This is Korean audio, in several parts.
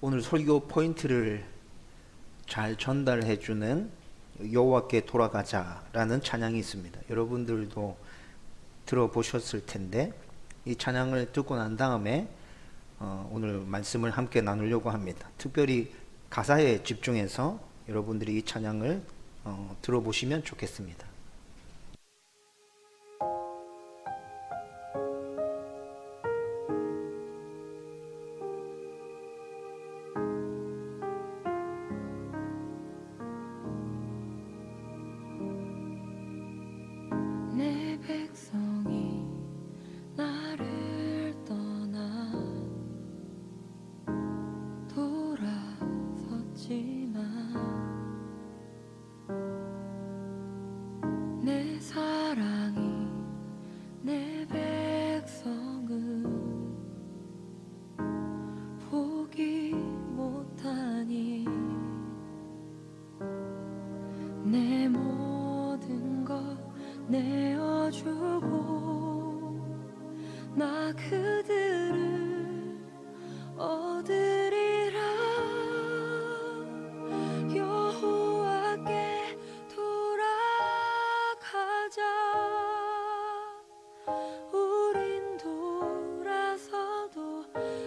오늘 설교 포인트를 잘 전달해주는 여호와께 돌아가자라는 찬양이 있습니다. 여러분들도 들어보셨을 텐데 이 찬양을 듣고 난 다음에 오늘 말씀을 함께 나누려고 합니다. 특별히 가사에 집중해서 여러분들이 이 찬양을 들어보시면 좋겠습니다. 내 백성이 나를 떠나 돌아섰지만 내 사랑이 내 백성을 포기 못하니 내 모든 것 내어주고 나 그들을 얻으리라. 여호와께 돌아가자. 우린 돌아서도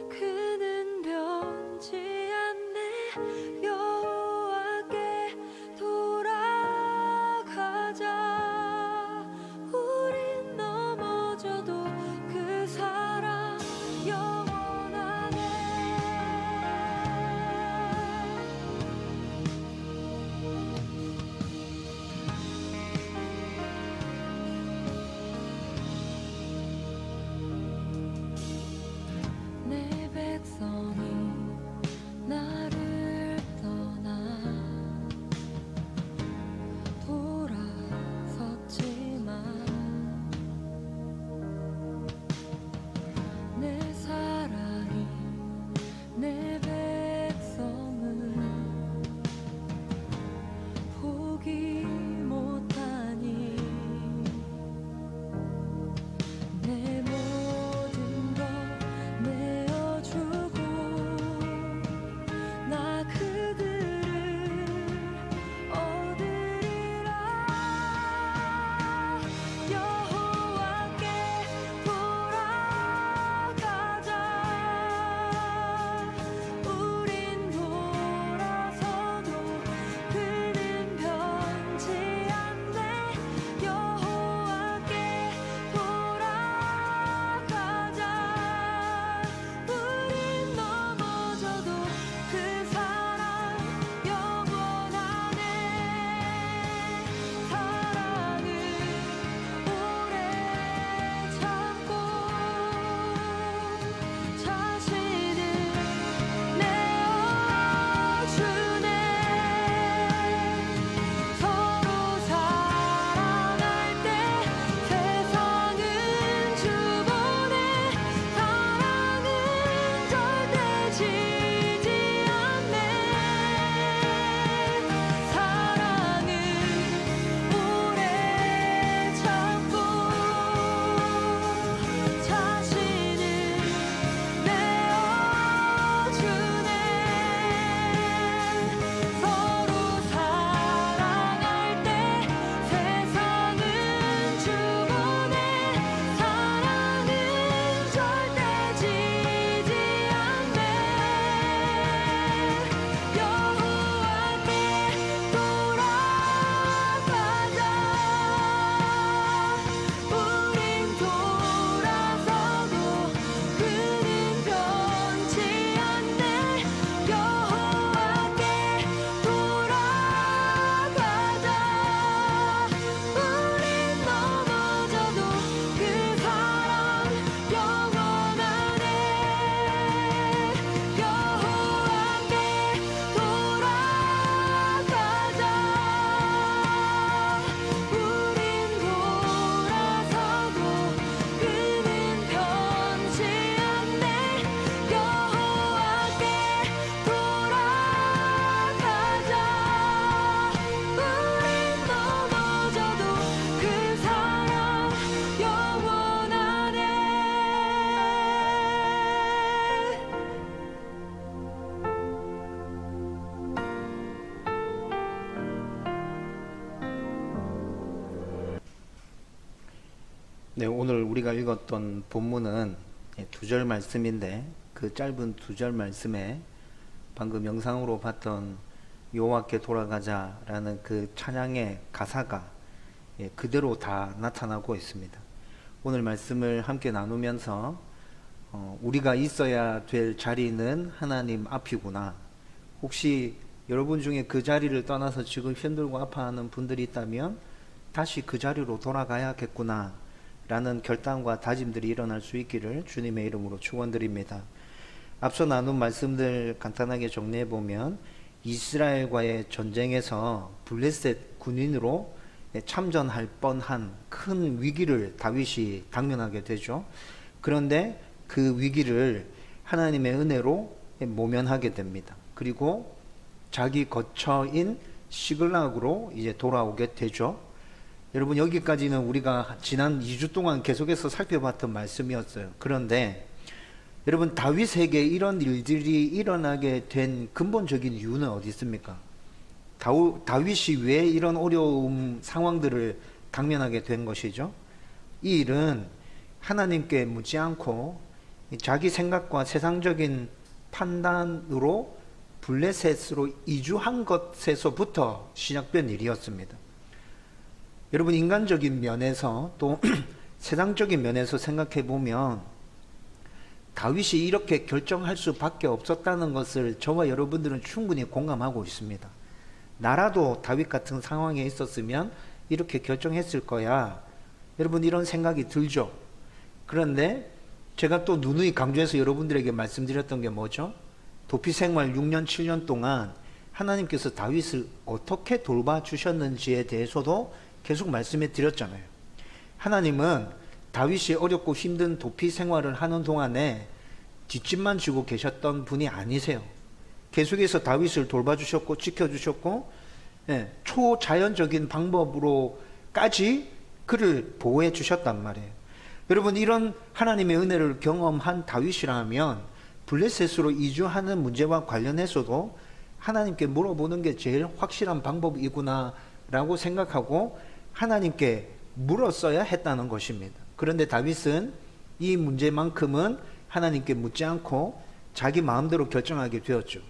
그는 변치 않네. 여호와께 돌아가자. 우린 넘어져도 그 사랑 영원하네. 내 백성이 나를 네, 오늘 우리가 읽었던 본문은 두 절 말씀인데 그 짧은 두 절 말씀에 방금 영상으로 봤던 여호와께 돌아가자라는 그 찬양의 가사가 그대로 다 나타나고 있습니다. 오늘 말씀을 함께 나누면서 우리가 있어야 될 자리는 하나님 앞이구나. 혹시 여러분 중에 그 자리를 떠나서 지금 힘들고 아파하는 분들이 있다면 다시 그 자리로 돌아가야겠구나 라는 결단과 다짐들이 일어날 수 있기를 주님의 이름으로 축원드립니다. 앞서 나눈 말씀들 간단하게 정리해 보면 이스라엘과의 전쟁에서 블레셋 군인으로 참전할 뻔한 큰 위기를 다윗이 당면하게 되죠. 그런데 그 위기를 하나님의 은혜로 모면하게 됩니다. 그리고 자기 거처인 시글락으로 이제 돌아오게 되죠. 여러분, 여기까지는 우리가 지난 2주 동안 계속해서 살펴봤던 말씀이었어요. 그런데 여러분, 다윗에게 이런 일들이 일어나게 된 근본적인 이유는 어디 있습니까? 다윗이 왜 이런 어려움 상황들을 당면하게 된 것이죠? 이 일은 하나님께 묻지 않고 자기 생각과 세상적인 판단으로 블레셋으로 이주한 것에서부터 시작된 일이었습니다. 여러분, 인간적인 면에서 또 세상적인 면에서 생각해 보면 다윗이 이렇게 결정할 수밖에 없었다는 것을 저와 여러분들은 충분히 공감하고 있습니다. 나라도 다윗 같은 상황에 있었으면 이렇게 결정했을 거야. 여러분, 이런 생각이 들죠. 그런데 제가 또 누누이 강조해서 여러분들에게 말씀드렸던 게 뭐죠? 도피 생활 6년 7년 동안 하나님께서 다윗을 어떻게 돌봐주셨는지에 대해서도 계속 말씀해 드렸잖아요. 하나님은 다윗이 어렵고 힘든 도피 생활을 하는 동안에 뒷짐만 지고 계셨던 분이 아니세요. 계속해서 다윗을 돌봐주셨고 지켜주셨고 초자연적인 방법으로까지 그를 보호해 주셨단 말이에요. 여러분, 이런 하나님의 은혜를 경험한 다윗이라면 블레셋으로 이주하는 문제와 관련해서도 하나님께 물어보는 게 제일 확실한 방법이구나 라고 생각하고 하나님께 물었어야 했다는 것입니다. 그런데 다윗은 이 문제만큼은 하나님께 묻지 않고 자기 마음대로 결정하게 되었죠.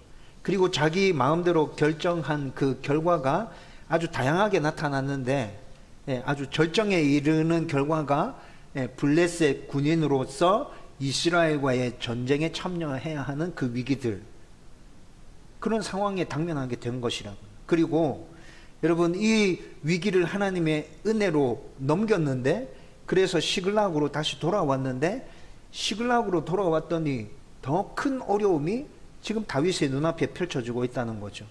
그리고 자기 마음대로 결정한 그 결과가 아주 다양하게 나타났는데 아주 절정에 이르는 결과가 블레셋 군인으로서 이스라엘과의 전쟁에 참여해야 하는 그 위기들, 그런 상황에 당면하게 된 것이라고요. 그리고 여러분, 이 위기를 하나님의 은혜로 넘겼는데, 그래서 시글락으로 다시 돌아왔는데, 시글락으로 돌아왔더니 더 큰 어려움이 지금 다윗의 눈앞에 펼쳐지고 있다는 거죠.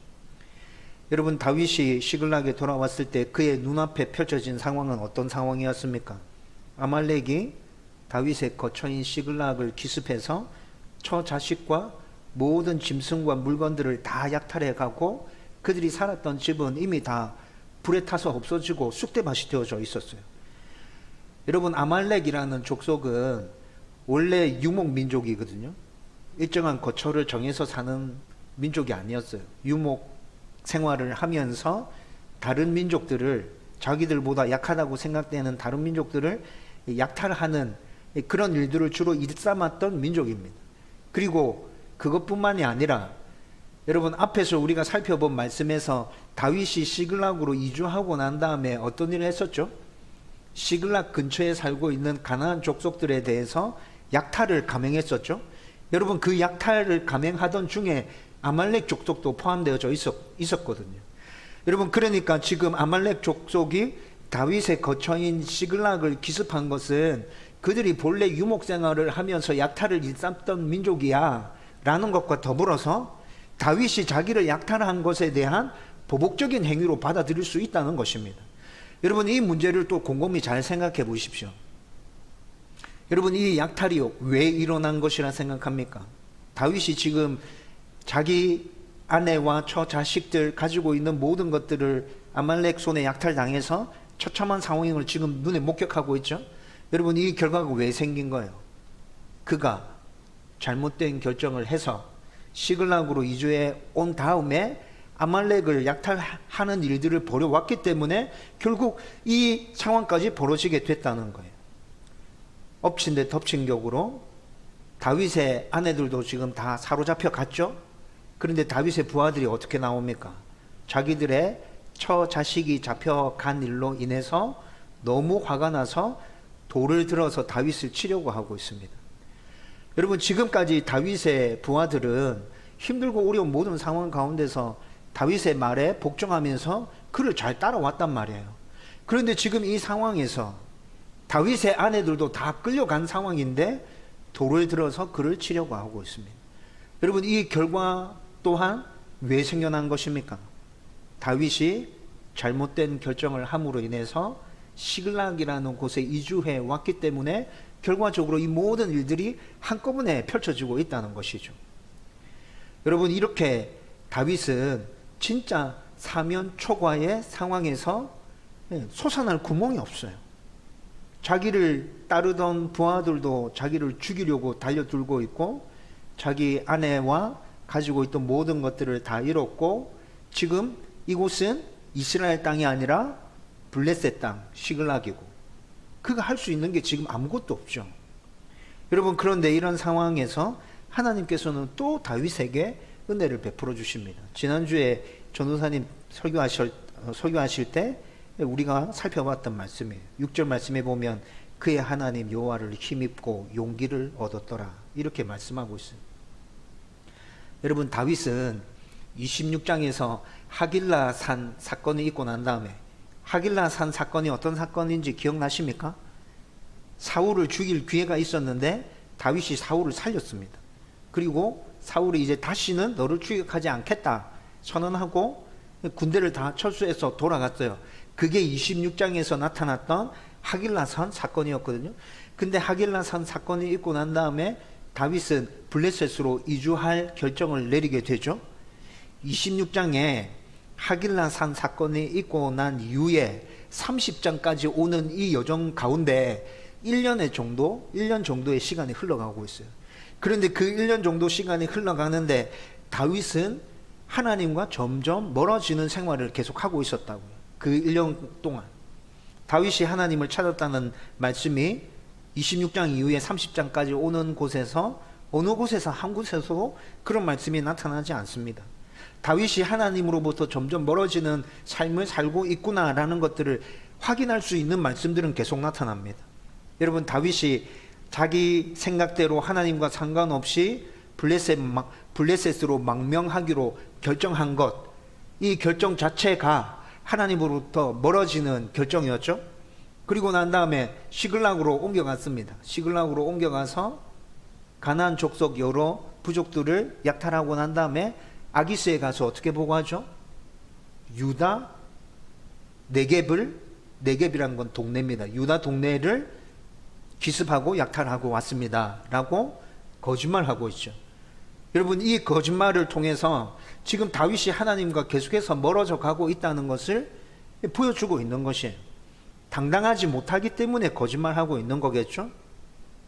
여러분, 다윗이 시글락에 돌아왔을 때 그의 눈앞에 펼쳐진 상황은 어떤 상황이었습니까? 아말렉이 다윗의 거처인 시글락을 기습해서 처자식과 모든 짐승과 물건들을 다 약탈해 가고 그들이 살았던 집은 이미 다 불에 타서 없어지고 쑥대밭이 되어져 있었어요. 여러분, 아말렉이라는 족속은 원래 유목민족이거든요. 일정한 거처를 정해서 사는 민족이 아니었어요. 유목 생활을 하면서 다른 민족들을, 자기들보다 약하다고 생각되는 다른 민족들을 약탈하는 그런 일들을 주로 일삼았던 민족입니다. 그리고 그것뿐만이 아니라 여러분, 앞에서 우리가 살펴본 말씀에서 다윗이 시글락으로 이주하고 난 다음에 어떤 일을 했었죠? 시글락 근처에 살고 있는 가나안 족속들에 대해서 약탈을 감행했었죠. 여러분, 그 약탈을 감행하던 중에 아말렉 족속도 포함되어져 있었거든요. 여러분, 그러니까 지금 아말렉 족속이 다윗의 거처인 시글락을 기습한 것은 그들이 본래 유목생활을 하면서 약탈을 일삼던 민족이야 라는 것과 더불어서 다윗이 자기를 약탈한 것에 대한 보복적인 행위로 받아들일 수 있다는 것입니다. 여러분, 이 문제를 또 곰곰이 잘 생각해 보십시오. 여러분, 이 약탈이 왜 일어난 것이라 생각합니까? 다윗이 지금 자기 아내와 처자식들 가지고 있는 모든 것들을 아말렉 손에 약탈당해서 처참한 상황을 지금 눈에 목격하고 있죠. 여러분, 이 결과가 왜 생긴 거예요? 그가 잘못된 결정을 해서 시글락으로 이주해 온 다음에 아말렉을 약탈하는 일들을 벌여왔기 때문에 결국 이 상황까지 벌어지게 됐다는 거예요. 엎친 데 덮친 격으로 다윗의 아내들도 지금 다 사로잡혀 갔죠. 그런데 다윗의 부하들이 어떻게 나옵니까? 자기들의 처 자식이 잡혀간 일로 인해서 너무 화가 나서 돌을 들어서 다윗을 치려고 하고 있습니다. 여러분, 지금까지 다윗의 부하들은 힘들고 어려운 모든 상황 가운데서 다윗의 말에 복종하면서 그를 잘 따라왔단 말이에요. 그런데 지금 이 상황에서 다윗의 아내들도 다 끌려간 상황인데 돌을 들어서 그를 치려고 하고 있습니다. 여러분, 이 결과 또한 왜 생겨난 것입니까? 다윗이 잘못된 결정을 함으로 인해서 시글락이라는 곳에 이주해 왔기 때문에 결과적으로 이 모든 일들이 한꺼번에 펼쳐지고 있다는 것이죠. 여러분, 이렇게 다윗은 진짜 사면 초과의 상황에서 솟아날 구멍이 없어요. 자기를 따르던 부하들도 자기를 죽이려고 달려들고 있고, 자기 아내와 가지고 있던 모든 것들을 다 잃었고, 지금 이곳은 이스라엘 땅이 아니라 블레셋 땅, 시글락이고, 그가 할 수 있는 게 지금 아무것도 없죠. 여러분, 그런데 이런 상황에서 하나님께서는 또 다윗에게 은혜를 베풀어 주십니다. 지난주에 전도사님 설교하실 때 우리가 살펴봤던 말씀이에요. 6절 말씀에 보면 그의 하나님 여호와를 힘입고 용기를 얻었더라, 이렇게 말씀하고 있어요. 여러분, 다윗은 26장에서 하길라 산 사건이 있고 난 다음에, 하길라 산 사건이 어떤 사건인지 기억나십니까? 사울을 죽일 기회가 있었는데 다윗이 사울을 살렸습니다. 그리고 사울이 이제 다시는 너를 추격하지 않겠다 선언하고 군대를 다 철수해서 돌아갔어요. 그게 26장에서 나타났던 하길라산 사건이었거든요. 근데 하길라산 사건이 있고 난 다음에 다윗은 블레셋으로 이주할 결정을 내리게 되죠. 26장에 하길라산 사건이 있고 난 이후에 30장까지 오는 이 여정 가운데 1년 정도의 시간이 흘러가고 있어요. 그런데 그 1년 정도 시간이 흘러가는데 다윗은 하나님과 점점 멀어지는 생활을 계속하고 있었다고요. 그 1년 동안 다윗이 하나님을 찾았다는 말씀이 26장 이후에 30장까지 오는 곳에서 어느 곳에서 한 곳에서도 그런 말씀이 나타나지 않습니다. 다윗이 하나님으로부터 점점 멀어지는 삶을 살고 있구나라는 것들을 확인할 수 있는 말씀들은 계속 나타납니다. 여러분, 다윗이 자기 생각대로 하나님과 상관없이 블레셋으로 망명하기로 결정한 것, 이 결정 자체가 하나님으로부터 멀어지는 결정이었죠. 그리고 난 다음에 시글락으로 옮겨갔습니다. 시글락으로 옮겨가서 가나안 족속 여러 부족들을 약탈하고 난 다음에 아기스에 가서 어떻게 보고하죠? 유다 네겝이란 건 동네입니다. 유다 동네를 기습하고 약탈하고 왔습니다 라고 거짓말하고 있죠. 여러분, 이 거짓말을 통해서 지금 다윗이 하나님과 계속해서 멀어져 가고 있다는 것을 보여주고 있는 것이에요. 당당하지 못하기 때문에 거짓말하고 있는 거겠죠.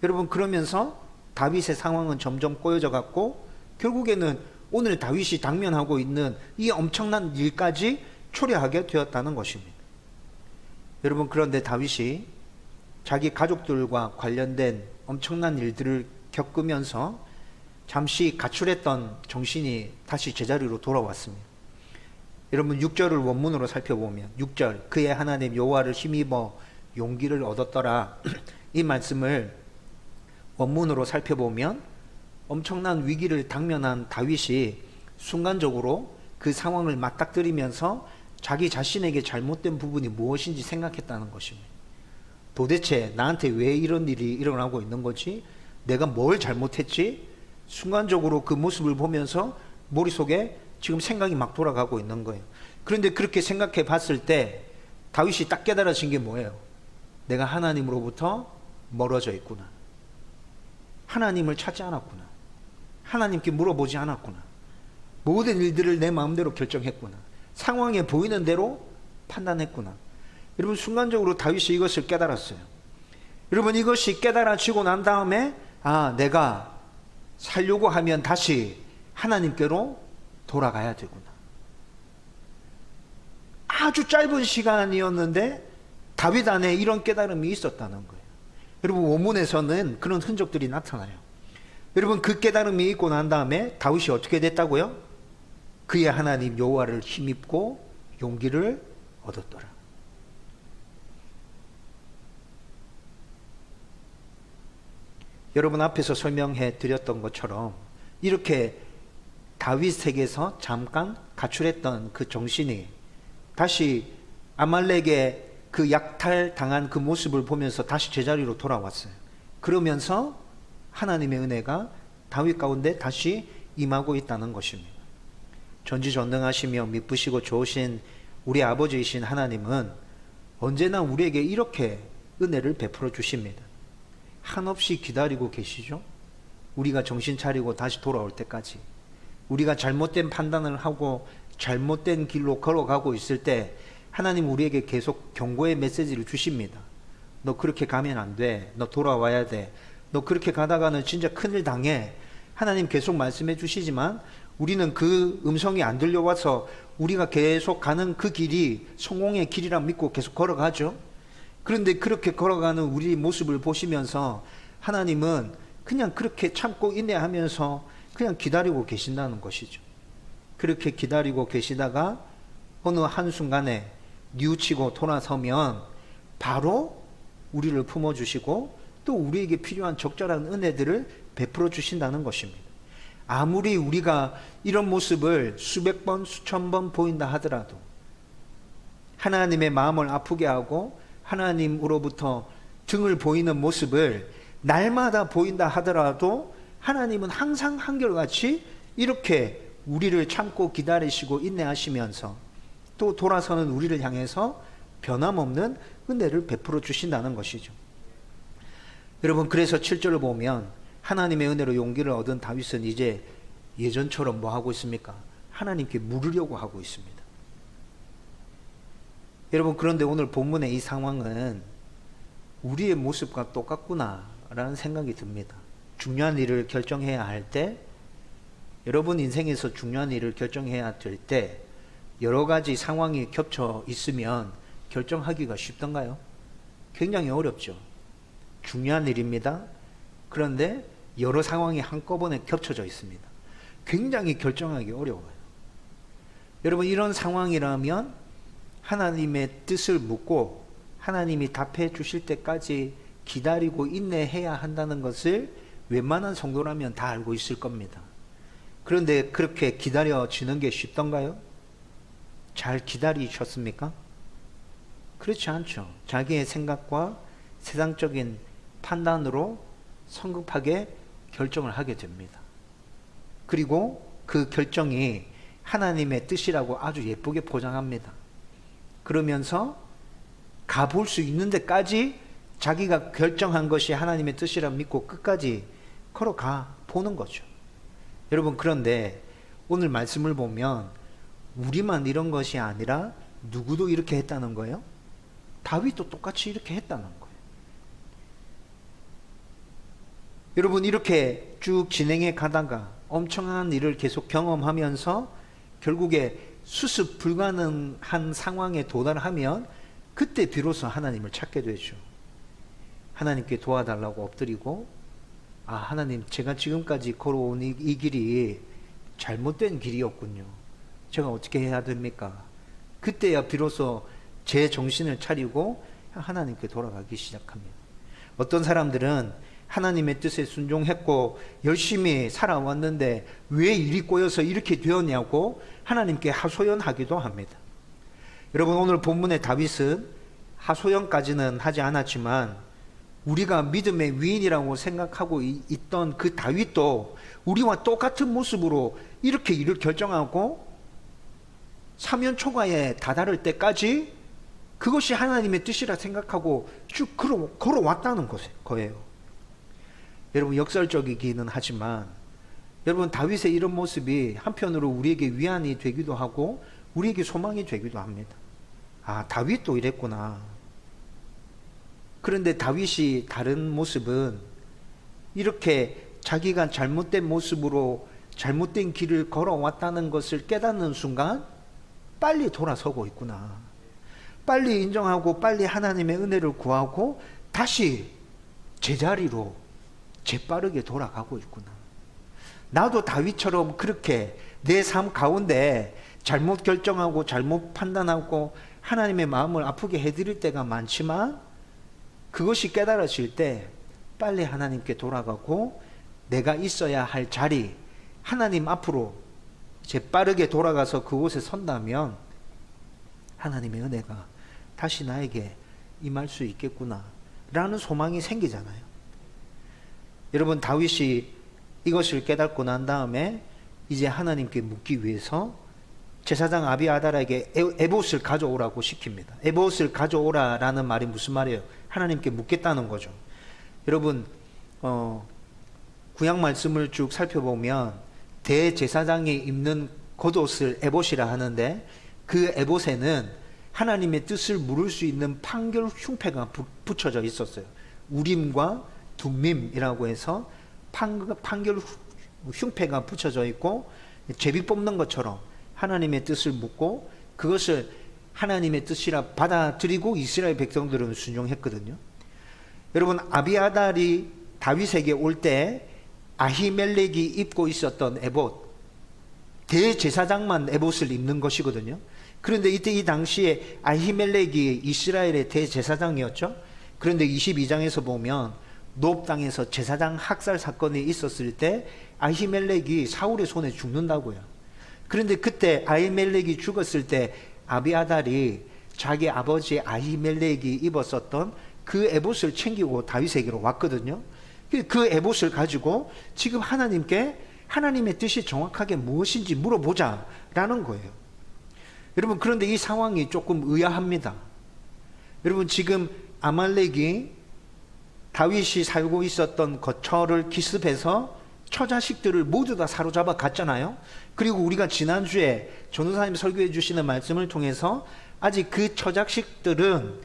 여러분, 그러면서 다윗의 상황은 점점 꼬여져 갔고, 결국에는 오늘 다윗이 당면하고 있는 이 엄청난 일까지 초래하게 되었다는 것입니다. 여러분, 그런데 다윗이 자기 가족들과 관련된 엄청난 일들을 겪으면서 잠시 가출했던 정신이 다시 제자리로 돌아왔습니다. 여러분, 6절을 원문으로 살펴보면 6절 그의 하나님 여호와를 힘입어 용기를 얻었더라 이 말씀을 원문으로 살펴보면 엄청난 위기를 당면한 다윗이 순간적으로 그 상황을 맞닥뜨리면서 자기 자신에게 잘못된 부분이 무엇인지 생각했다는 것입니다. 도대체 나한테 왜 이런 일이 일어나고 있는 거지? 내가 뭘 잘못했지? 순간적으로 그 모습을 보면서 머릿속에 지금 생각이 막 돌아가고 있는 거예요. 그런데 그렇게 생각해 봤을 때 다윗이 딱 깨달아진 게 뭐예요? 내가 하나님으로부터 멀어져 있구나. 하나님을 찾지 않았구나. 하나님께 물어보지 않았구나. 모든 일들을 내 마음대로 결정했구나. 상황에 보이는 대로 판단했구나. 여러분, 순간적으로 다윗이 이것을 깨달았어요. 여러분, 이것이 깨달아지고 난 다음에 내가 살려고 하면 다시 하나님께로 돌아가야 되구나. 아주 짧은 시간이었는데 다윗 안에 이런 깨달음이 있었다는 거예요. 여러분 원문에서는 그런 흔적들이 나타나요. 여러분 그 깨달음이 있고 난 다음에 다윗이 어떻게 됐다고요? 그의 하나님 여호와를 힘입고 용기를 얻었더라. 여러분 앞에서 설명해 드렸던 것처럼 이렇게 다윗에게서 잠깐 가출했던 그 정신이 다시 아말렉의 그 약탈당한 그 모습을 보면서 다시 제자리로 돌아왔어요. 그러면서 하나님의 은혜가 다윗 가운데 다시 임하고 있다는 것입니다. 전지전능하시며 미쁘시고 좋으신 우리 아버지이신 하나님은 언제나 우리에게 이렇게 은혜를 베풀어 주십니다. 한없이 기다리고 계시죠. 우리가 정신 차리고 다시 돌아올 때까지. 우리가 잘못된 판단을 하고 잘못된 길로 걸어가고 있을 때 하나님 우리에게 계속 경고의 메시지를 주십니다. 너 그렇게 가면 안 돼. 너 돌아와야 돼. 너 그렇게 가다가는 진짜 큰일 당해. 하나님 계속 말씀해 주시지만 우리는 그 음성이 안 들려와서 우리가 계속 가는 그 길이 성공의 길이라 믿고 계속 걸어가죠. 그런데 그렇게 걸어가는 우리 모습을 보시면서 하나님은 그냥 그렇게 참고 인내하면서 그냥 기다리고 계신다는 것이죠. 그렇게 기다리고 계시다가 어느 한순간에 뉘우치고 돌아서면 바로 우리를 품어주시고 또 우리에게 필요한 적절한 은혜들을 베풀어 주신다는 것입니다. 아무리 우리가 이런 모습을 수백 번, 수천 번 보인다 하더라도 하나님의 마음을 아프게 하고 하나님으로부터 등을 보이는 모습을 날마다 보인다 하더라도 하나님은 항상 한결같이 이렇게 우리를 참고 기다리시고 인내하시면서 또 돌아서는 우리를 향해서 변함없는 은혜를 베풀어 주신다는 것이죠. 여러분 그래서 7절을 보면 하나님의 은혜로 용기를 얻은 다윗은 이제 예전처럼 뭐 하고 있습니까? 하나님께 물으려고 하고 있습니다. 여러분 그런데 오늘 본문의 이 상황은 우리의 모습과 똑같구나 라는 생각이 듭니다. 중요한 일을 결정해야 할 때, 여러분 인생에서 중요한 일을 결정해야 될 때 여러 가지 상황이 겹쳐 있으면 결정하기가 쉽던가요? 굉장히 어렵죠. 중요한 일입니다. 그런데 여러 상황이 한꺼번에 겹쳐져 있습니다. 굉장히 결정하기 어려워요. 여러분 이런 상황이라면 하나님의 뜻을 묻고 하나님이 답해 주실 때까지 기다리고 인내해야 한다는 것을 웬만한 성도라면 다 알고 있을 겁니다. 그런데 그렇게 기다려지는 게 쉽던가요? 잘 기다리셨습니까? 그렇지 않죠. 자기의 생각과 세상적인 판단으로 성급하게 결정을 하게 됩니다. 그리고 그 결정이 하나님의 뜻이라고 아주 예쁘게 포장합니다. 그러면서 가볼 수 있는 데까지 자기가 결정한 것이 하나님의 뜻이라 믿고 끝까지 걸어가 보는 거죠. 여러분 그런데 오늘 말씀을 보면 우리만 이런 것이 아니라 누구도 이렇게 했다는 거예요? 다윗도 똑같이 이렇게 했다는 거예요. 여러분 이렇게 쭉 진행해 가다가 엄청난 일을 계속 경험하면서 결국에 수습 불가능한 상황에 도달하면 그때 비로소 하나님을 찾게 되죠. 하나님께 도와달라고 엎드리고 하나님 제가 지금까지 걸어온 이 길이 잘못된 길이었군요. 제가 어떻게 해야 됩니까? 그때야 비로소 제 정신을 차리고 하나님께 돌아가기 시작합니다. 어떤 사람들은 하나님의 뜻에 순종했고 열심히 살아왔는데 왜 일이 꼬여서 이렇게 되었냐고 하나님께 하소연하기도 합니다. 여러분 오늘 본문의 다윗은 하소연까지는 하지 않았지만 우리가 믿음의 위인이라고 생각하고 있던 그 다윗도 우리와 똑같은 모습으로 이렇게 일을 결정하고 사면 초과에 다다를 때까지 그것이 하나님의 뜻이라 생각하고 쭉 걸어왔다는 거예요. 여러분 역설적이기는 하지만 여러분 다윗의 이런 모습이 한편으로 우리에게 위안이 되기도 하고 우리에게 소망이 되기도 합니다. 다윗도 이랬구나. 그런데 다윗이 다른 모습은 이렇게 자기가 잘못된 모습으로 잘못된 길을 걸어왔다는 것을 깨닫는 순간 빨리 돌아서고 있구나. 빨리 인정하고 빨리 하나님의 은혜를 구하고 다시 제자리로 재빠르게 돌아가고 있구나. 나도 다윗처럼 그렇게 내 삶 가운데 잘못 결정하고 잘못 판단하고 하나님의 마음을 아프게 해드릴 때가 많지만, 그것이 깨달아질 때 빨리 하나님께 돌아가고 내가 있어야 할 자리, 하나님 앞으로 재빠르게 돌아가서 그곳에 선다면 하나님의 은혜가 다시 나에게 임할 수 있겠구나 라는 소망이 생기잖아요. 여러분, 다윗이 이것을 깨닫고 난 다음에 이제 하나님께 묻기 위해서 제사장 아비아달에게 에봇을 가져오라고 시킵니다. 에봇을 가져오라라는 말이 무슨 말이에요? 하나님께 묻겠다는 거죠. 여러분, 구약 말씀을 쭉 살펴보면 대제사장이 입는 겉옷을 에봇이라 하는데, 그 에봇에는 하나님의 뜻을 물을 수 있는 판결 흉패가 붙여져 있었어요. 우림과 둠밈이라고 해서 판결 흉패가 붙여져 있고, 제비 뽑는 것처럼 하나님의 뜻을 묻고 그것을 하나님의 뜻이라 받아들이고 이스라엘 백성들은 순종했거든요. 여러분, 아비아달이 다윗에게 올 때 아히멜렉이 입고 있었던 에봇, 대제사장만 에봇을 입는 것이거든요. 그런데 이때 이 당시에 아히멜렉이 이스라엘의 대제사장이었죠. 그런데 22장에서 보면 노브 땅에서 제사장 학살 사건이 있었을 때 아히멜렉이 사울의 손에 죽는다고요. 그런데 그때 아히멜렉이 죽었을 때 아비아달이 자기 아버지 아히멜렉이 입었었던 그 에봇을 챙기고 다윗에게로 왔거든요. 그 에봇을 가지고 지금 하나님께 하나님의 뜻이 정확하게 무엇인지 물어보자 라는 거예요. 여러분, 그런데 이 상황이 조금 의아합니다. 여러분, 지금 아말렉이 다윗이 살고 있었던 거처를 기습해서 처자식들을 모두 다 사로잡아 갔잖아요. 그리고 우리가 지난주에 전도사님 설교해 주시는 말씀을 통해서 아직 그 처자식들은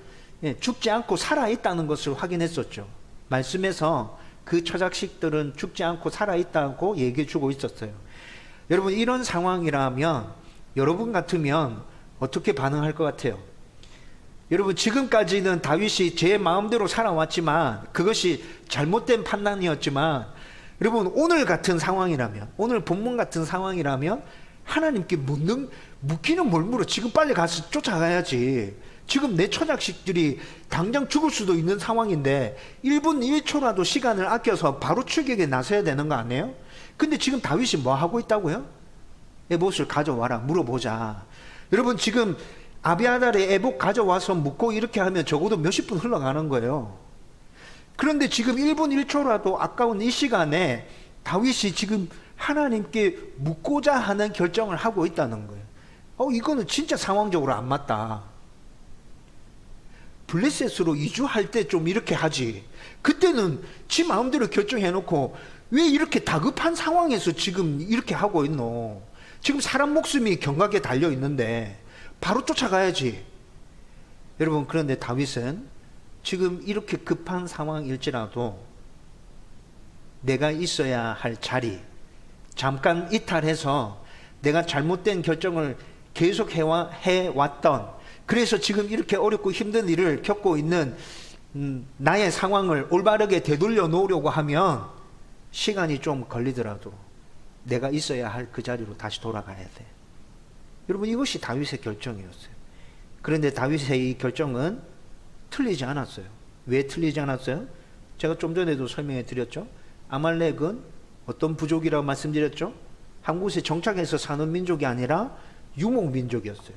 죽지 않고 살아있다는 것을 확인했었죠. 말씀에서 그 처자식들은 죽지 않고 살아있다고 얘기해 주고 있었어요. 여러분, 이런 상황이라면 여러분 같으면 어떻게 반응할 것 같아요? 여러분, 지금까지는 다윗이 제 마음대로 살아왔지만 그것이 잘못된 판단이었지만, 여러분, 오늘 같은 상황이라면, 오늘 본문 같은 상황이라면 하나님께 묻기는 뭘 물어? 지금 빨리 가서 쫓아가야지. 지금 내 처자식들이 당장 죽을 수도 있는 상황인데 1분 1초라도 시간을 아껴서 바로 출격에 나서야 되는 거 아니에요? 근데 지금 다윗이 뭐 하고 있다고요? 에봇을 가져와라, 물어보자. 여러분, 지금 아비아달의 에봇 가져와서 묻고 이렇게 하면 적어도 몇십 분 흘러가는 거예요. 그런데 지금 1분 1초라도 아까운 이 시간에 다윗이 지금 하나님께 묻고자 하는 결정을 하고 있다는 거예요. 이거는 진짜 상황적으로 안 맞다. 블레셋으로 이주할 때 좀 이렇게 하지. 그때는 지 마음대로 결정해놓고 왜 이렇게 다급한 상황에서 지금 이렇게 하고 있노? 지금 사람 목숨이 경각에 달려 있는데 바로 쫓아가야지. 여러분, 그런데 다윗은 지금 이렇게 급한 상황일지라도 내가 있어야 할 자리, 잠깐 이탈해서 내가 잘못된 결정을 계속 해왔던, 그래서 지금 이렇게 어렵고 힘든 일을 겪고 있는 나의 상황을 올바르게 되돌려 놓으려고 하면 시간이 좀 걸리더라도 내가 있어야 할 그 자리로 다시 돌아가야 돼. 여러분, 이것이 다윗의 결정이었어요. 그런데 다윗의 이 결정은 틀리지 않았어요. 왜 틀리지 않았어요? 제가 좀 전에도 설명해 드렸죠. 아말렉은 어떤 부족이라고 말씀드렸죠? 한 곳에 정착해서 사는 민족이 아니라 유목 민족이었어요.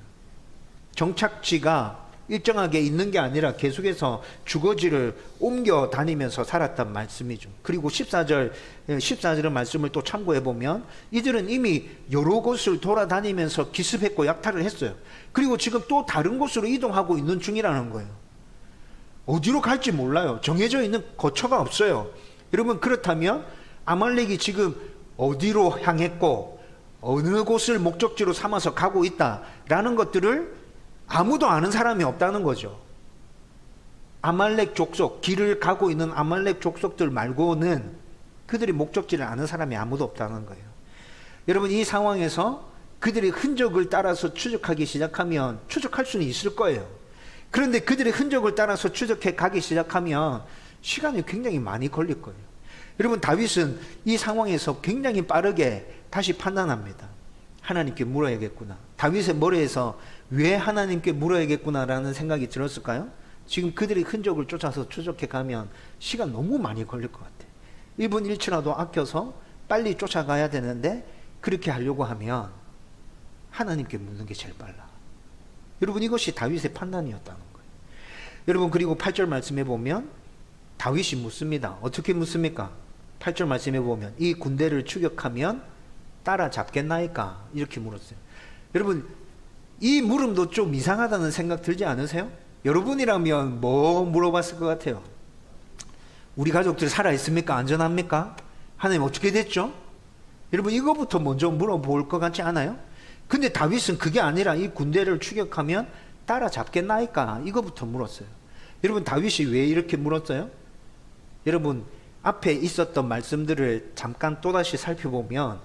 정착지가 일정하게 있는 게 아니라 계속해서 주거지를 옮겨 다니면서 살았단 말씀이죠. 그리고 14절의 말씀을 또 참고해 보면 이들은 이미 여러 곳을 돌아다니면서 기습했고 약탈을 했어요. 그리고 지금 또 다른 곳으로 이동하고 있는 중이라는 거예요. 어디로 갈지 몰라요. 정해져 있는 거처가 없어요. 여러분, 그렇다면 아말렉이 지금 어디로 향했고 어느 곳을 목적지로 삼아서 가고 있다라는 것들을 아무도 아는 사람이 없다는 거죠. 아말렉 족속, 길을 가고 있는 아말렉 족속들 말고는 그들의 목적지를 아는 사람이 아무도 없다는 거예요. 여러분, 이 상황에서 그들의 흔적을 따라서 추적하기 시작하면 추적할 수는 있을 거예요. 그런데 그들의 흔적을 따라서 추적해 가기 시작하면 시간이 굉장히 많이 걸릴 거예요. 여러분, 다윗은 이 상황에서 굉장히 빠르게 다시 판단합니다. 하나님께 물어야겠구나. 다윗의 머리에서 왜 하나님께 물어야겠구나라는 생각이 들었을까요? 지금 그들의 흔적을 쫓아서 추적해 가면 시간 너무 많이 걸릴 것 같아요. 1분 1초라도 아껴서 빨리 쫓아가야 되는데 그렇게 하려고 하면 하나님께 묻는 게 제일 빨라. 여러분, 이것이 다윗의 판단이었다는 거예요. 여러분, 그리고 8절 말씀해 보면 다윗이 묻습니다. 어떻게 묻습니까? 8절 말씀해 보면 이 군대를 추격하면 따라잡겠나이까? 이렇게 물었어요. 여러분, 이 물음도 좀 이상하다는 생각 들지 않으세요? 여러분이라면 뭐 물어봤을 것 같아요? 우리 가족들 살아있습니까? 안전합니까? 하나님 어떻게 됐죠? 여러분, 이거부터 먼저 물어볼 것 같지 않아요? 근데 다윗은 그게 아니라 이 군대를 추격하면 따라잡겠나이까? 이거부터 물었어요. 여러분, 다윗이 왜 이렇게 물었어요? 여러분, 앞에 있었던 말씀들을 잠깐 또다시 살펴보면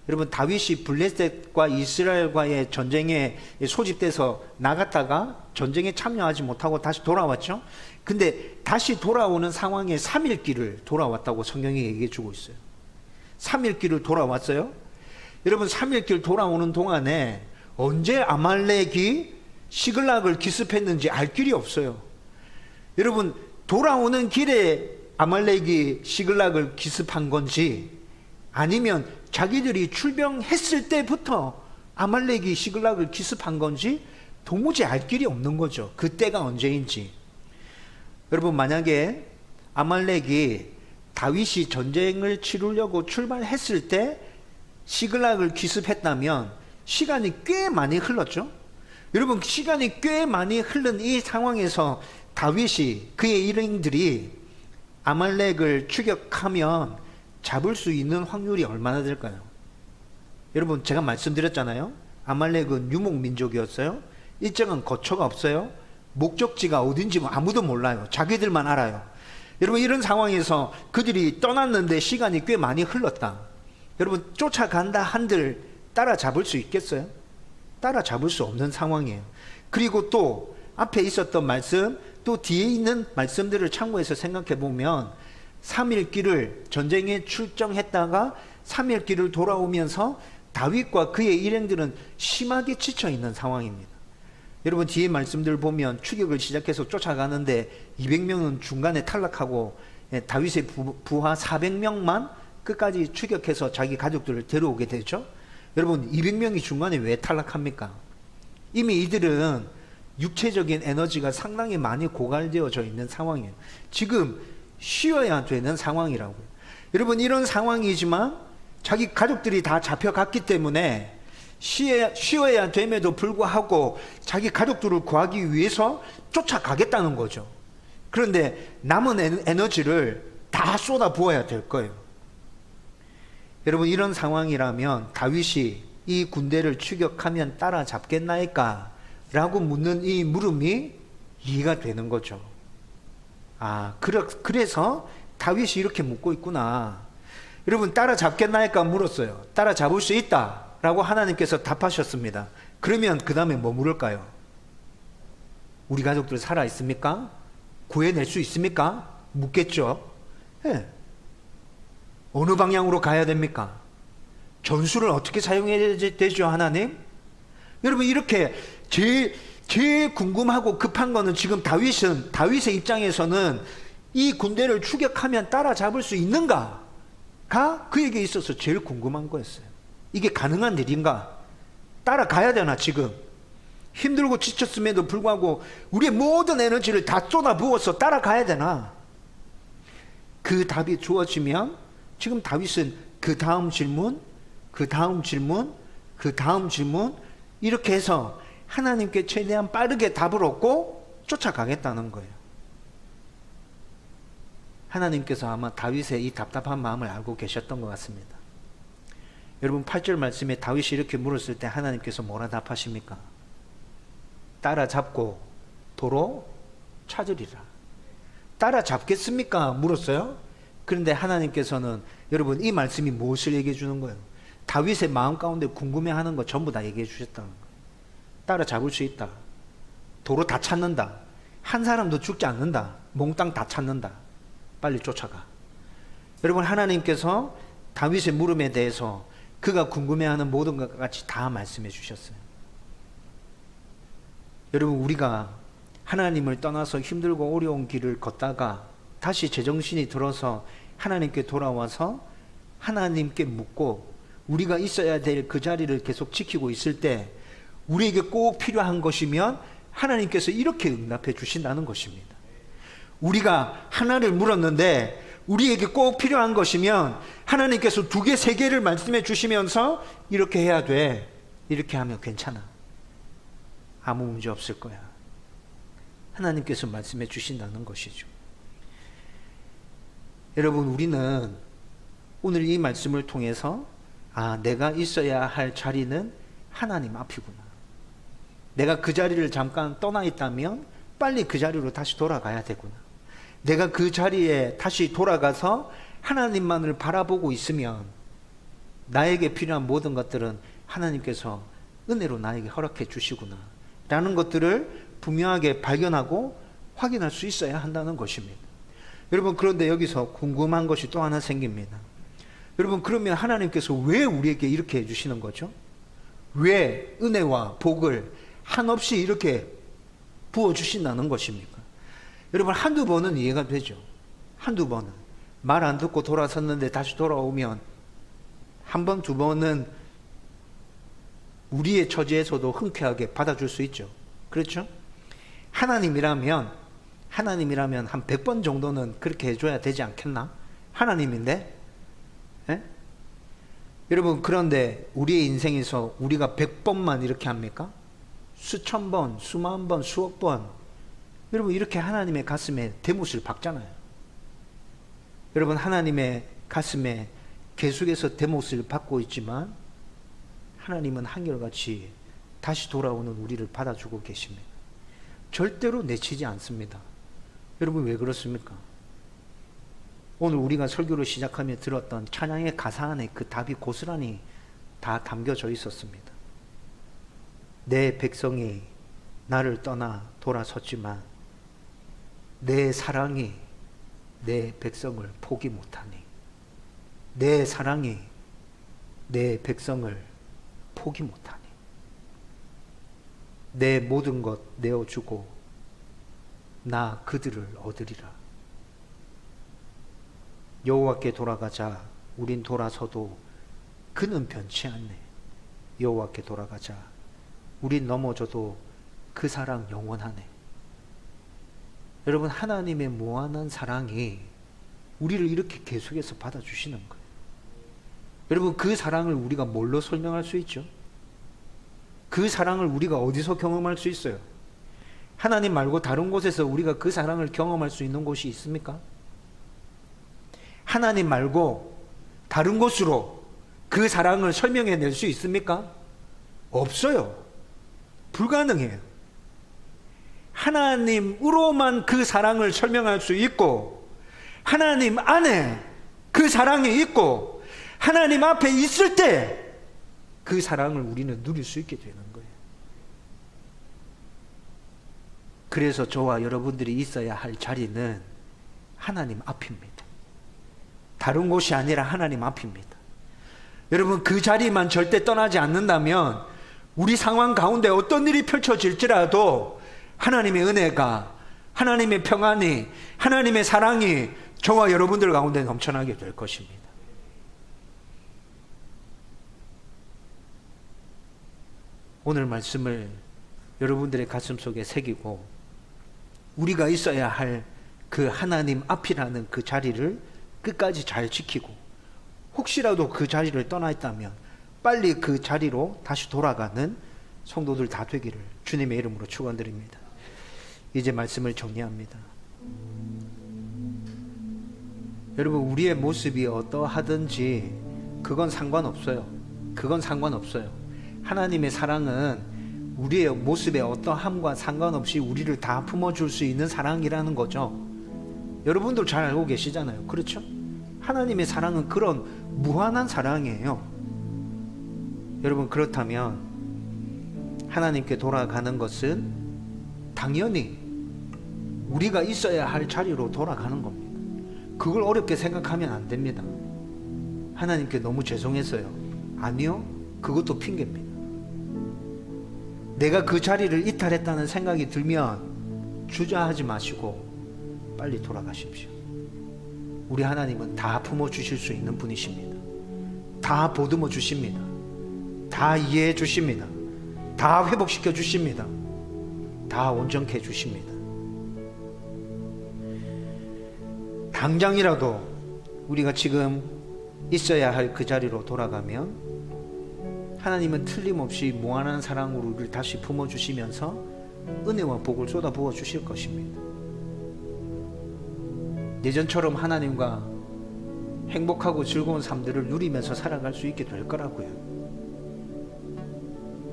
여러분, 다윗이 블레셋과 이스라엘과의 전쟁에 소집돼서 나갔다가 전쟁에 참여하지 못하고 다시 돌아왔죠. 근데 다시 돌아오는 상황에 3일 길을 돌아왔다고 성경이 얘기해 주고 있어요. 3일 길을 돌아왔어요. 여러분, 3일 길 돌아오는 동안에 언제 아말렉이 시글락을 기습했는지 알 길이 없어요. 여러분, 돌아오는 길에 아말렉이 시글락을 기습한 건지 아니면 자기들이 출병했을 때부터 아말렉이 시글락을 기습한 건지 도무지 알 길이 없는 거죠. 그때가 언제인지. 여러분, 만약에 아말렉이 다윗이 전쟁을 치르려고 출발했을 때 시글락을 기습했다면 시간이 꽤 많이 흘렀죠. 여러분, 시간이 꽤 많이 흐른 이 상황에서 다윗이 그의 일행들이 아말렉을 추격하면 잡을 수 있는 확률이 얼마나 될까요? 여러분, 제가 말씀드렸잖아요. 아말렉은 유목민족이었어요. 일정한 거처가 없어요. 목적지가 어딘지 아무도 몰라요. 자기들만 알아요. 여러분, 이런 상황에서 그들이 떠났는데 시간이 꽤 많이 흘렀다. 여러분, 쫓아간다 한들 따라잡을 수 있겠어요? 따라잡을 수 없는 상황이에요. 그리고 또 앞에 있었던 말씀, 또 뒤에 있는 말씀들을 참고해서 생각해 보면 3일 길을 전쟁에 출정했다가 3일 길을 돌아오면서 다윗과 그의 일행들은 심하게 지쳐 있는 상황입니다. 여러분, 뒤에 말씀들 보면 추격을 시작해서 쫓아가는데 200명은 중간에 탈락하고 다윗의 부하 400명만 끝까지 추격해서 자기 가족들을 데려오게 되죠. 여러분, 200명이 중간에 왜 탈락합니까? 이미 이들은 육체적인 에너지가 상당히 많이 고갈되어져 있는 상황이에요. 지금 쉬어야 되는 상황이라고요. 여러분, 이런 상황이지만 자기 가족들이 다 잡혀갔기 때문에 쉬어야 됨에도 불구하고 자기 가족들을 구하기 위해서 쫓아가겠다는 거죠. 그런데 남은 에너지를 다 쏟아 부어야 될 거예요. 여러분, 이런 상황이라면 다윗이 이 군대를 추격하면 따라잡겠나이까? 라고 묻는 이 물음이 이해가 되는 거죠. 아, 그래서 다윗이 이렇게 묻고 있구나. 여러분, 따라잡겠나이까 물었어요. 따라잡을 수 있다 라고 하나님께서 답하셨습니다. 그러면 그 다음에 뭐 물을까요? 우리 가족들 살아있습니까? 구해낼 수 있습니까? 묻겠죠. 네. 어느 방향으로 가야 됩니까? 전술을 어떻게 사용해야 되죠, 하나님? 여러분, 이렇게 제일 궁금하고 급한 거는 지금 다윗의 입장에서는 이 군대를 추격하면 따라잡을 수 있는가가 그에게 있어서 제일 궁금한 거였어요. 이게 가능한 일인가? 따라가야 되나? 지금 힘들고 지쳤음에도 불구하고 우리의 모든 에너지를 다 쏟아 부어서 따라가야 되나? 그 답이 주어지면 지금 다윗은 그 다음 질문, 그 다음 질문, 그 다음 질문 이렇게 해서 하나님께 최대한 빠르게 답을 얻고 쫓아가겠다는 거예요. 하나님께서 아마 다윗의 이 답답한 마음을 알고 계셨던 것 같습니다. 여러분, 8절 말씀에 다윗이 이렇게 물었을 때 하나님께서 뭐라 답하십니까? 따라잡고 도로 찾으리라. 따라잡겠습니까? 물었어요. 그런데 하나님께서는 여러분, 이 말씀이 무엇을 얘기해 주는 거예요? 다윗의 마음 가운데 궁금해하는 거 전부 다 얘기해 주셨다는 거예요. 따라잡을 수 있다. 도로 다 찾는다. 한 사람도 죽지 않는다. 몽땅 다 찾는다. 빨리 쫓아가. 여러분, 하나님께서 다윗의 물음에 대해서 그가 궁금해하는 모든 것 같이 다 말씀해 주셨어요. 여러분, 우리가 하나님을 떠나서 힘들고 어려운 길을 걷다가 다시 제정신이 들어서 하나님께 돌아와서 하나님께 묻고 우리가 있어야 될 그 자리를 계속 지키고 있을 때 우리에게 꼭 필요한 것이면 하나님께서 이렇게 응답해 주신다는 것입니다. 우리가 하나를 물었는데 우리에게 꼭 필요한 것이면 하나님께서 2개, 3개를 말씀해 주시면서 이렇게 해야 돼. 이렇게 하면 괜찮아. 아무 문제 없을 거야. 하나님께서 말씀해 주신다는 것이죠. 여러분, 우리는 오늘 이 말씀을 통해서 내가 있어야 할 자리는 하나님 앞이구나. 내가 그 자리를 잠깐 떠나 있다면 빨리 그 자리로 다시 돌아가야 되구나. 내가 그 자리에 다시 돌아가서 하나님만을 바라보고 있으면 나에게 필요한 모든 것들은 하나님께서 은혜로 나에게 허락해 주시구나 라는 것들을 분명하게 발견하고 확인할 수 있어야 한다는 것입니다. 여러분, 그런데 여기서 궁금한 것이 또 하나 생깁니다. 여러분, 그러면 하나님께서 왜 우리에게 이렇게 해주시는 거죠? 왜 은혜와 복을 한없이 이렇게 부어주신다는 것입니까? 여러분, 한두 번은 이해가 되죠. 한두 번은 말 안 듣고 돌아섰는데 다시 돌아오면 한 번, 2번은 우리의 처지에서도 흔쾌하게 받아줄 수 있죠. 그렇죠? 하나님이라면 한 100번 정도는 그렇게 해줘야 되지 않겠나? 하나님인데? 예? 여러분, 그런데 우리의 인생에서 우리가 100번만 이렇게 합니까? 수천 번, 수만 번, 수억 번 여러분, 이렇게 하나님의 가슴에 대못을 박잖아요. 여러분, 하나님의 가슴에 계속해서 대못을 받고 있지만 하나님은 한결같이 다시 돌아오는 우리를 받아주고 계십니다. 절대로 내치지 않습니다. 여러분, 왜 그렇습니까? 오늘 우리가 설교를 시작하며 들었던 찬양의 가사 안에 그 답이 고스란히 다 담겨져 있었습니다. 내 백성이 나를 떠나 돌아섰지만 내 사랑이 내 백성을 포기 못하니, 내 사랑이 내 백성을 포기 못하니, 내 모든 것 내어주고 나 그들을 얻으리라. 여호와께 돌아가자. 우린 돌아서도 그는 변치 않네. 여호와께 돌아가자. 우린 넘어져도 그 사랑 영원하네. 여러분, 하나님의 무한한 사랑이 우리를 이렇게 계속해서 받아주시는 거예요. 여러분, 그 사랑을 우리가 뭘로 설명할 수 있죠? 그 사랑을 우리가 어디서 경험할 수 있어요? 하나님 말고 다른 곳에서 우리가 그 사랑을 경험할 수 있는 곳이 있습니까? 하나님 말고 다른 곳으로 그 사랑을 설명해낼 수 있습니까? 없어요. 불가능해요. 하나님으로만 그 사랑을 설명할 수 있고, 하나님 안에 그 사랑이 있고, 하나님 앞에 있을 때 그 사랑을 우리는 누릴 수 있게 되는 거예요. 그래서 저와 여러분들이 있어야 할 자리는 하나님 앞입니다. 다른 곳이 아니라 하나님 앞입니다. 여러분, 그 자리만 절대 떠나지 않는다면 우리 상황 가운데 어떤 일이 펼쳐질지라도 하나님의 은혜가, 하나님의 평안이, 하나님의 사랑이 저와 여러분들 가운데 넘쳐나게 될 것입니다. 오늘 말씀을 여러분들의 가슴 속에 새기고 우리가 있어야 할 그 하나님 앞이라는 그 자리를 끝까지 잘 지키고, 혹시라도 그 자리를 떠나 있다면 빨리 그 자리로 다시 돌아가는 성도들 다 되기를 주님의 이름으로 축원드립니다. 이제 말씀을 정리합니다. 여러분, 우리의 모습이 어떠하든지 그건 상관없어요. 그건 상관없어요. 하나님의 사랑은 우리의 모습의 어떠함과 상관없이 우리를 다 품어줄 수 있는 사랑이라는 거죠. 여러분들 잘 알고 계시잖아요. 그렇죠? 하나님의 사랑은 그런 무한한 사랑이에요. 여러분, 그렇다면 하나님께 돌아가는 것은 당연히 우리가 있어야 할 자리로 돌아가는 겁니다. 그걸 어렵게 생각하면 안 됩니다. 하나님께 너무 죄송했어요. 아니요, 그것도 핑계입니다. 내가 그 자리를 이탈했다는 생각이 들면 주저하지 마시고 빨리 돌아가십시오. 우리 하나님은 다 품어주실 수 있는 분이십니다. 다 보듬어 주십니다. 다 이해해 주십니다. 다 회복시켜 주십니다. 다 온전케 해 주십니다. 당장이라도 우리가 지금 있어야 할 그 자리로 돌아가면 하나님은 틀림없이 무한한 사랑으로 우리를 다시 품어주시면서 은혜와 복을 쏟아부어 주실 것입니다. 예전처럼 하나님과 행복하고 즐거운 삶들을 누리면서 살아갈 수 있게 될 거라고요.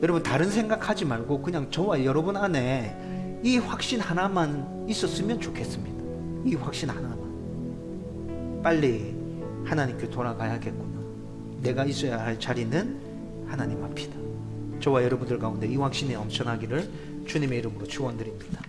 여러분, 다른 생각하지 말고 그냥 저와 여러분 안에 이 확신 하나만 있었으면 좋겠습니다. 이 확신 하나만. 빨리 하나님께 돌아가야겠구나. 내가 있어야 할 자리는 하나님 앞이다. 저와 여러분들 가운데 이 확신이 엄천하기를 주님의 이름으로 축원드립니다.